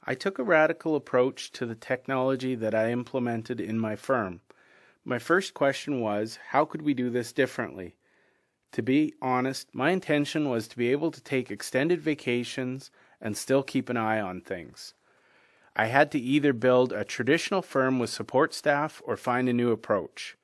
I took a radical approach to the technology that I implemented in my firm. My first question was, how could we do this differently? To be honest, my intention was to be able to take extended vacations and still keep an eye on things. I had to either build a traditional firm with support staff or find a new approach.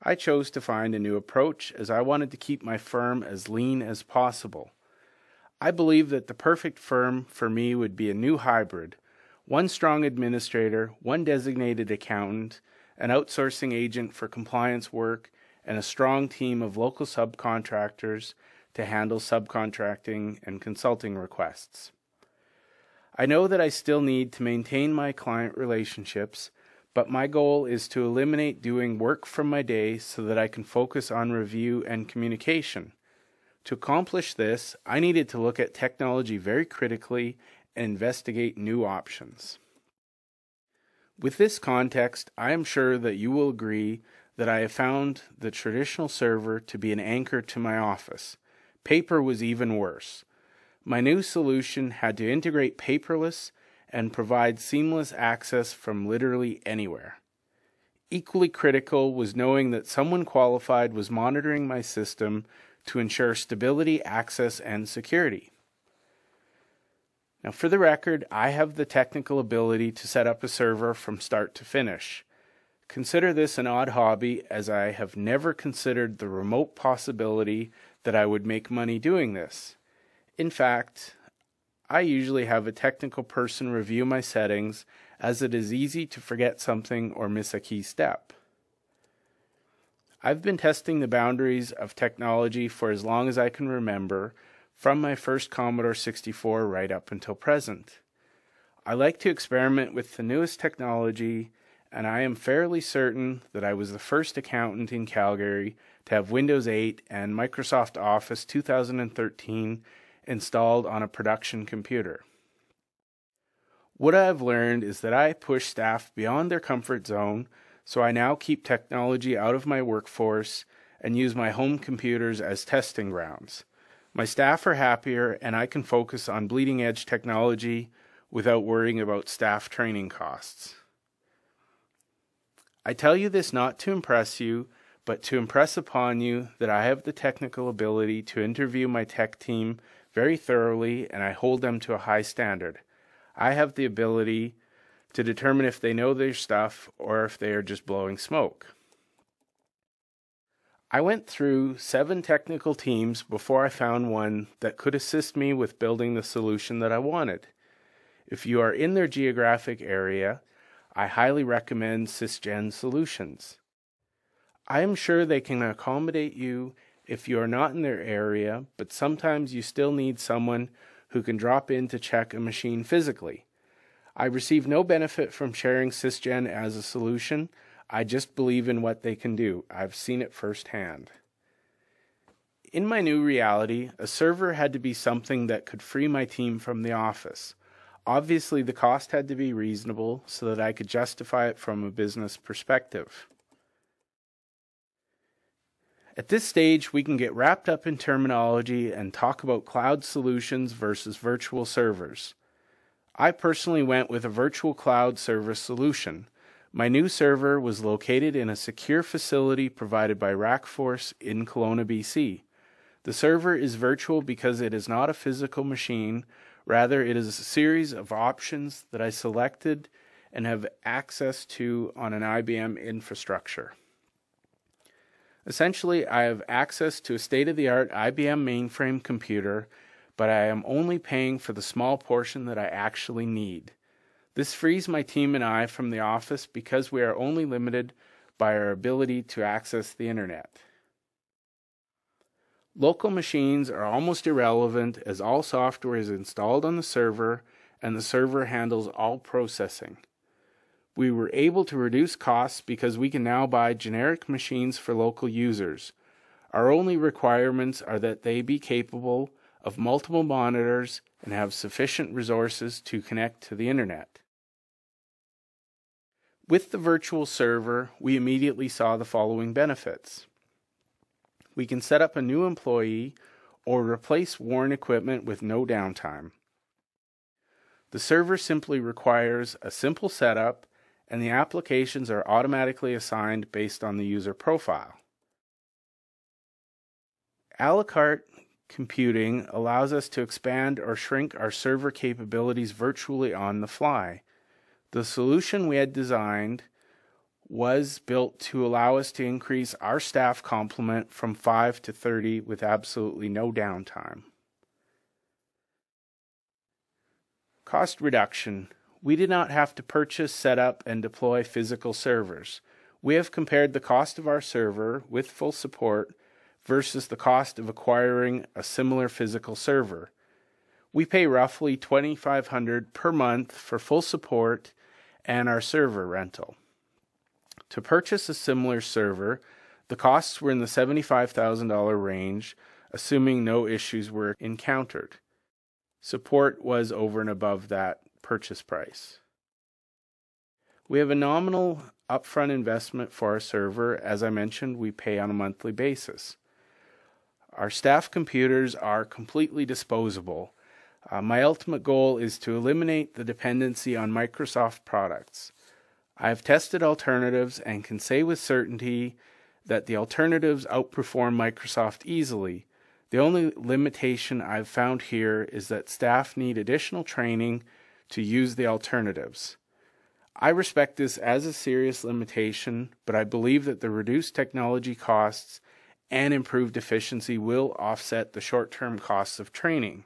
I chose to find a new approach as I wanted to keep my firm as lean as possible. I believe that the perfect firm for me would be a new hybrid: one strong administrator, one designated accountant, an outsourcing agent for compliance work, and a strong team of local subcontractors to handle subcontracting and consulting requests. I know that I still need to maintain my client relationships, but my goal is to eliminate doing work from my day so that I can focus on review and communication. To accomplish this, I needed to look at technology very critically and investigate new options. With this context, I am sure that you will agree that I have found the traditional server to be an anchor to my office. Paper was even worse. My new solution had to integrate paperless and provide seamless access from literally anywhere. Equally critical was knowing that someone qualified was monitoring my system to ensure stability, access, and security. Now, for the record, I have the technical ability to set up a server from start to finish. Consider this an odd hobby, as I have never considered the remote possibility that I would make money doing this. In fact, I usually have a technical person review my settings, as it is easy to forget something or miss a key step. I've been testing the boundaries of technology for as long as I can remember, from my first Commodore 64 right up until present. I like to experiment with the newest technology, and I am fairly certain that I was the first accountant in Calgary to have Windows 8 and Microsoft Office 2013 installed on a production computer. What I have learned is that I push staff beyond their comfort zone, so I now keep technology out of my workforce and use my home computers as testing grounds. My staff are happier, and I can focus on bleeding-edge technology without worrying about staff training costs. I tell you this not to impress you, but to impress upon you that I have the technical ability to interview my tech team very thoroughly, and I hold them to a high standard. I have the ability to determine if they know their stuff or if they are just blowing smoke. I went through 7 technical teams before I found one that could assist me with building the solution that I wanted. If you are in their geographic area, I highly recommend SysGen Solutions. I am sure they can accommodate you if you are not in their area, but sometimes you still need someone who can drop in to check a machine physically. I receive no benefit from sharing SysGen as a solution. I just believe in what they can do. I've seen it firsthand. In my new reality, a server had to be something that could free my team from the office. Obviously, the cost had to be reasonable so that I could justify it from a business perspective. At this stage, we can get wrapped up in terminology and talk about cloud solutions versus virtual servers. I personally went with a virtual cloud service solution. My new server was located in a secure facility provided by Rackforce in Kelowna, BC. The server is virtual because it is not a physical machine. Rather, it is a series of options that I selected and have access to on an IBM infrastructure. Essentially, I have access to a state-of-the-art IBM mainframe computer, but I am only paying for the small portion that I actually need. This frees my team and I from the office because we are only limited by our ability to access the internet. Local machines are almost irrelevant as all software is installed on the server and the server handles all processing. We were able to reduce costs because we can now buy generic machines for local users. Our only requirements are that they be capable of multiple monitors and have sufficient resources to connect to the internet. With the virtual server, we immediately saw the following benefits. We can set up a new employee or replace worn equipment with no downtime. The server simply requires a simple setup, and the applications are automatically assigned based on the user profile. A la carte computing allows us to expand or shrink our server capabilities virtually on the fly. The solution we had designed was built to allow us to increase our staff complement from 5 to 30 with absolutely no downtime. Cost reduction. We did not have to purchase, set up, and deploy physical servers. We have compared the cost of our server with full support versus the cost of acquiring a similar physical server. We pay roughly $2,500 per month for full support and our server rental. To purchase a similar server, the costs were in the $75,000 range, assuming no issues were encountered. Support was over and above that purchase price. We have a nominal upfront investment for our server. As I mentioned, we pay on a monthly basis. Our staff computers are completely disposable. My ultimate goal is to eliminate the dependency on Microsoft products. I have tested alternatives and can say with certainty that the alternatives outperform Microsoft easily. The only limitation I've found here is that staff need additional training to use the alternatives. I respect this as a serious limitation, but I believe that the reduced technology costs and improved efficiency will offset the short-term costs of training.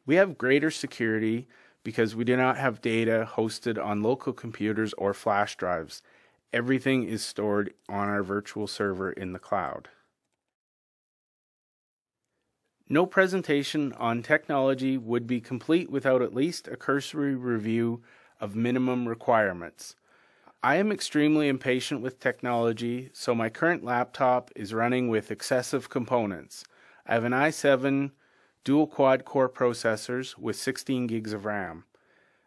We have greater security because we do not have data hosted on local computers or flash drives. Everything is stored on our virtual server in the cloud. No presentation on technology would be complete without at least a cursory review of minimum requirements. I am extremely impatient with technology, so my current laptop is running with excessive components. I have an i7 dual quad-core processors with 16 gigs of RAM.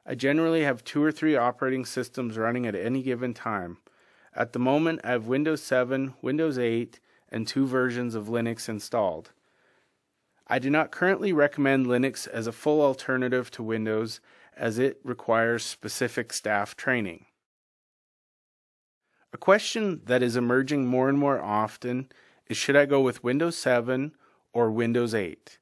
I generally have 2 or 3 operating systems running at any given time. At the moment, I have Windows 7, Windows 8, and 2 versions of Linux installed. I do not currently recommend Linux as a full alternative to Windows, as it requires specific staff training. A question that is emerging more and more often is, should I go with Windows 7 or Windows 8?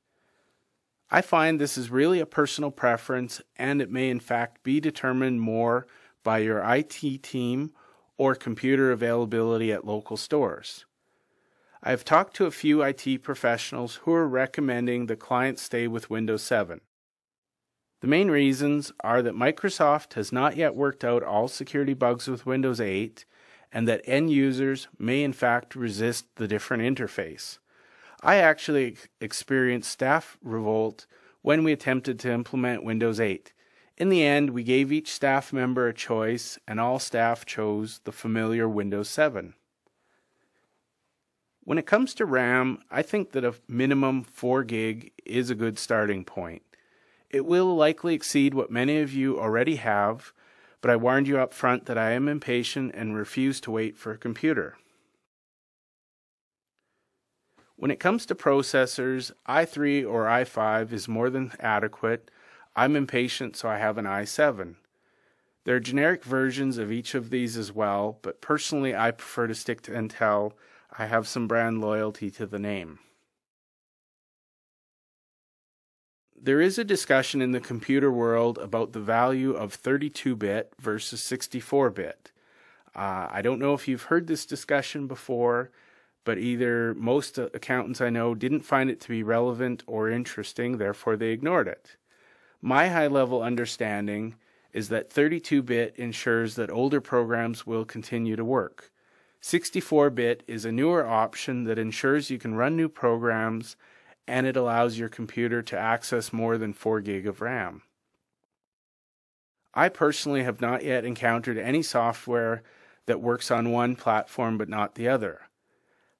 I find this is really a personal preference, and it may in fact be determined more by your IT team or computer availability at local stores. I have talked to a few IT professionals who are recommending the client stay with Windows 7. The main reasons are that Microsoft has not yet worked out all security bugs with Windows 8, and that end users may in fact resist the different interface. I actually experienced staff revolt when we attempted to implement Windows 8. In the end, we gave each staff member a choice, and all staff chose the familiar Windows 7. When it comes to RAM, I think that a minimum 4 gig is a good starting point. It will likely exceed what many of you already have, but I warned you up front that I am impatient and refuse to wait for a computer. When it comes to processors, i3 or i5 is more than adequate. I'm impatient, so I have an i7. There are generic versions of each of these as well, but personally I prefer to stick to Intel. I have some brand loyalty to the name. There is a discussion in the computer world about the value of 32-bit versus 64-bit. I don't know if you've heard this discussion before, but either most accountants I know didn't find it to be relevant or interesting, therefore they ignored it. My high-level understanding is that 32-bit ensures that older programs will continue to work. 64-bit is a newer option that ensures you can run new programs, and it allows your computer to access more than 4 gig of RAM. I personally have not yet encountered any software that works on one platform but not the other.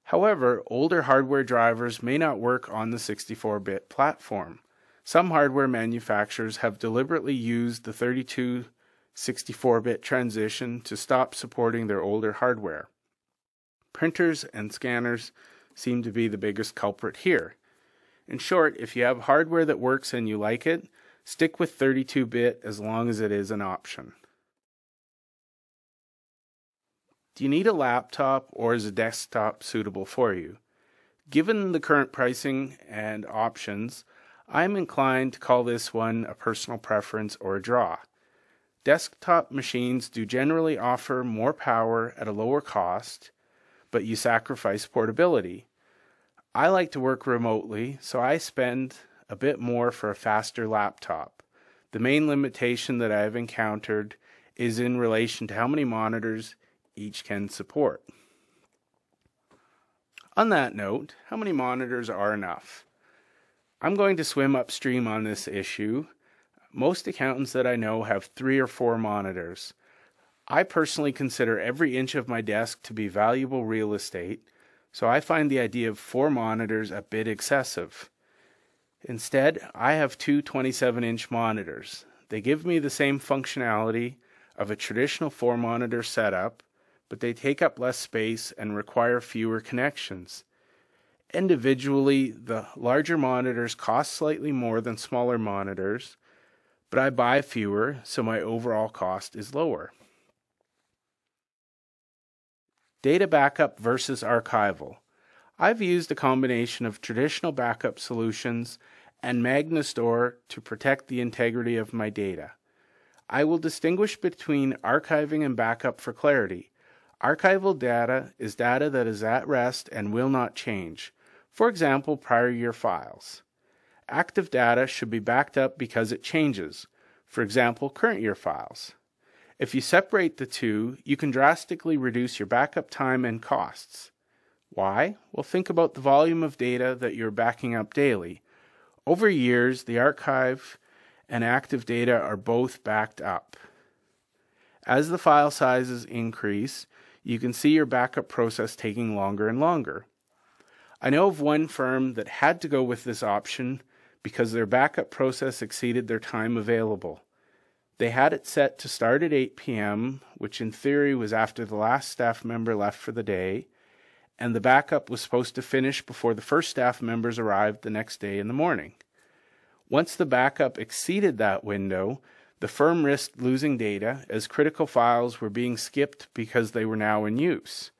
However, older hardware drivers may not work on the 64-bit platform. Some hardware manufacturers have deliberately used the 32-64-bit transition to stop supporting their older hardware. Printers and scanners seem to be the biggest culprit here. In short, if you have hardware that works and you like it, stick with 32-bit as long as it is an option. Do you need a laptop or is a desktop suitable for you? Given the current pricing and options, I'm inclined to call this one a personal preference or a draw. Desktop machines do generally offer more power at a lower cost, but you sacrifice portability. I like to work remotely, so I spend a bit more for a faster laptop. The main limitation that I've encountered is in relation to how many monitors each can support. On that note, how many monitors are enough? I'm going to swim upstream on this issue. Most accountants that I know have 3 or 4 monitors. I personally consider every inch of my desk to be valuable real estate, so I find the idea of 4 monitors a bit excessive. Instead, I have 2 27-inch monitors. They give me the same functionality of a traditional 4-monitor setup, but they take up less space and require fewer connections. Individually, the larger monitors cost slightly more than smaller monitors, but I buy fewer, so my overall cost is lower. Data backup versus archival. I've used a combination of traditional backup solutions and MagnaStore to protect the integrity of my data. I will distinguish between archiving and backup for clarity. Archival data is data that is at rest and will not change. For example, prior year files. Active data should be backed up because it changes. For example, current year files. If you separate the two, you can drastically reduce your backup time and costs. Why? Well, think about the volume of data that you're backing up daily. Over years, the archive and active data are both backed up. As the file sizes increase, you can see your backup process taking longer and longer. I know of one firm that had to go with this option because their backup process exceeded their time available. They had it set to start at 8 p.m., which in theory was after the last staff member left for the day, and the backup was supposed to finish before the first staff members arrived the next day in the morning. Once the backup exceeded that window, the firm risked losing data as critical files were being skipped because they were now in use.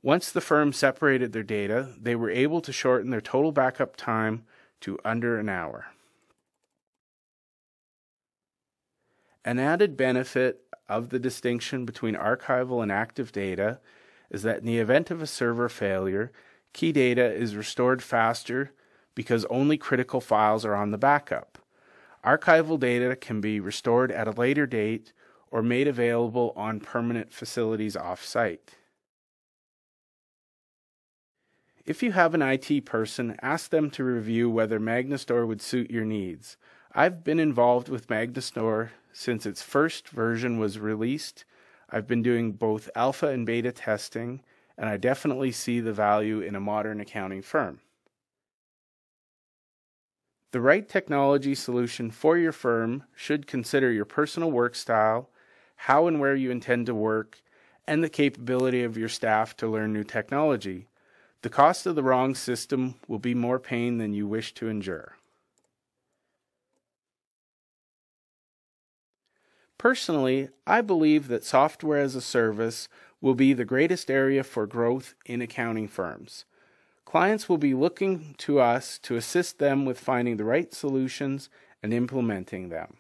Once the firm separated their data, they were able to shorten their total backup time to under an hour. An added benefit of the distinction between archival and active data is that in the event of a server failure, key data is restored faster because only critical files are on the backup. Archival data can be restored at a later date or made available on permanent facilities off-site. If you have an IT person, ask them to review whether MagnaStore would suit your needs. I've been involved with MagnaStore since its first version was released. I've been doing both alpha and beta testing, and I definitely see the value in a modern accounting firm. The right technology solution for your firm should consider your personal work style, how and where you intend to work, and the capability of your staff to learn new technology. The cost of the wrong system will be more pain than you wish to endure. Personally, I believe that software as a service will be the greatest area for growth in accounting firms. Clients will be looking to us to assist them with finding the right solutions and implementing them.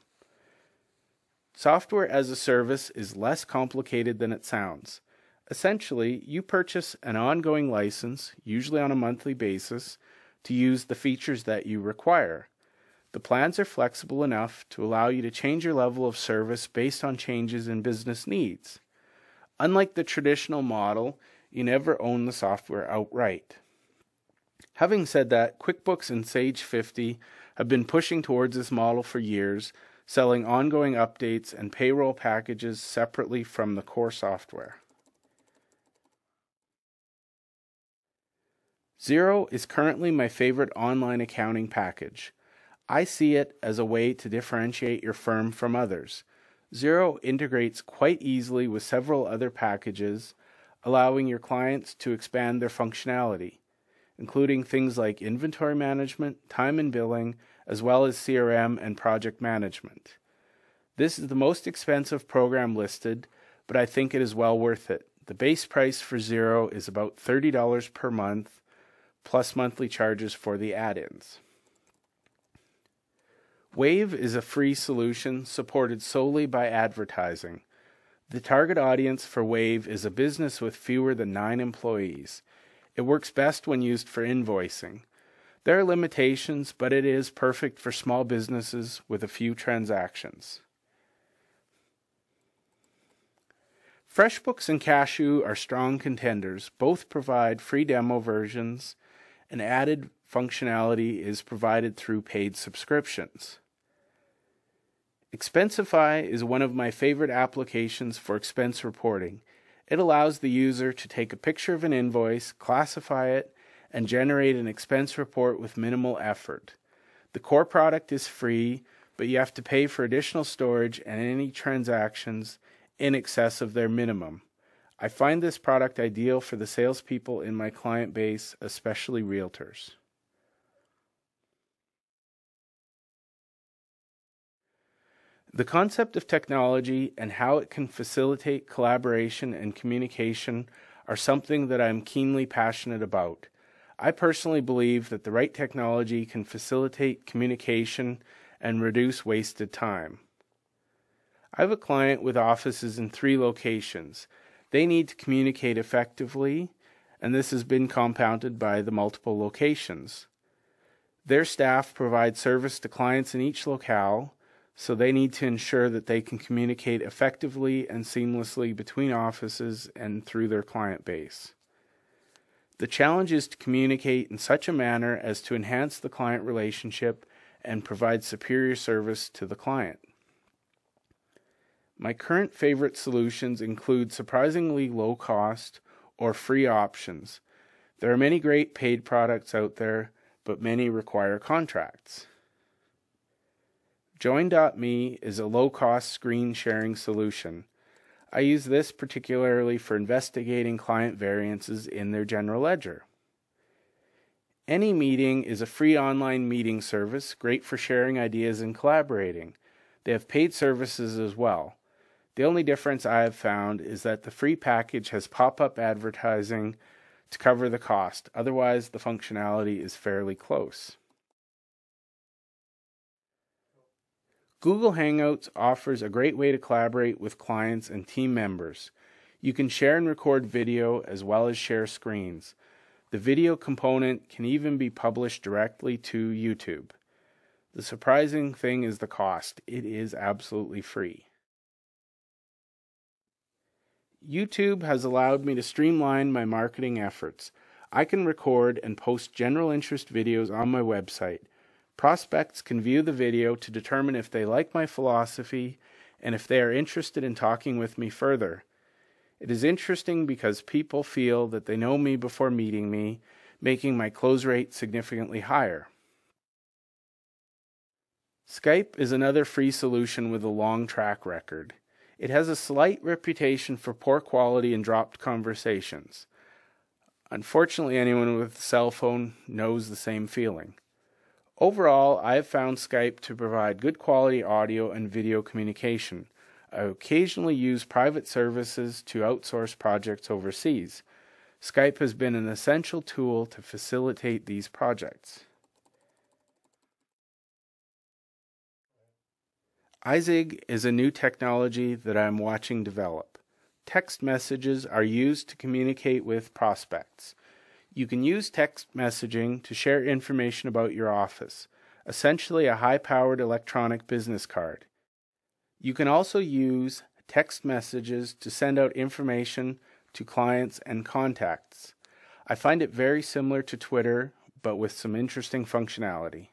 Software as a service is less complicated than it sounds. Essentially, you purchase an ongoing license, usually on a monthly basis, to use the features that you require. The plans are flexible enough to allow you to change your level of service based on changes in business needs. Unlike the traditional model, you never own the software outright. Having said that, QuickBooks and Sage 50 have been pushing towards this model for years, selling ongoing updates and payroll packages separately from the core software. Xero is currently my favorite online accounting package. I see it as a way to differentiate your firm from others. Xero integrates quite easily with several other packages, allowing your clients to expand their functionality. including things like inventory management, time and billing, as well as CRM and project management. This is the most expensive program listed, but I think it is well worth it. The base price for Xero is about $30 per month, plus monthly charges for the add-ins. Wave is a free solution supported solely by advertising. The target audience for Wave is a business with fewer than 9 employees. It works best when used for invoicing. There are limitations, but it is perfect for small businesses with a few transactions. FreshBooks and Cashew are strong contenders. Both provide free demo versions, and added functionality is provided through paid subscriptions. Expensify is one of my favorite applications for expense reporting. It allows the user to take a picture of an invoice, classify it, and generate an expense report with minimal effort. The core product is free, but you have to pay for additional storage and any transactions in excess of their minimum. I find this product ideal for the salespeople in my client base, especially realtors. The concept of technology and how it can facilitate collaboration and communication are something that I am keenly passionate about. I personally believe that the right technology can facilitate communication and reduce wasted time. I have a client with offices in 3 locations. They need to communicate effectively, and this has been compounded by the multiple locations. Their staff provide service to clients in each locale, so they need to ensure that they can communicate effectively and seamlessly between offices and through their client base. The challenge is to communicate in such a manner as to enhance the client relationship and provide superior service to the client. My current favorite solutions include surprisingly low cost or free options. There are many great paid products out there, but many require contracts. Join.me is a low-cost screen sharing solution. I use this particularly for investigating client variances in their general ledger. AnyMeeting is a free online meeting service, great for sharing ideas and collaborating. They have paid services as well. The only difference I have found is that the free package has pop-up advertising to cover the cost. Otherwise, the functionality is fairly close. Google Hangouts offers a great way to collaborate with clients and team members. You can share and record video as well as share screens. The video component can even be published directly to YouTube. The surprising thing is the cost. It is absolutely free. YouTube has allowed me to streamline my marketing efforts. I can record and post general interest videos on my website. Prospects can view the video to determine if they like my philosophy and if they are interested in talking with me further. It is interesting because people feel that they know me before meeting me, making my close rate significantly higher. Skype is another free solution with a long track record. It has a slight reputation for poor quality and dropped conversations. Unfortunately, anyone with a cell phone knows the same feeling. Overall, I have found Skype to provide good quality audio and video communication. I occasionally use private services to outsource projects overseas. Skype has been an essential tool to facilitate these projects. iZig is a new technology that I am watching develop. Text messages are used to communicate with prospects. You can use text messaging to share information about your office, essentially a high-powered electronic business card. You can also use text messages to send out information to clients and contacts. I find it very similar to Twitter, but with some interesting functionality.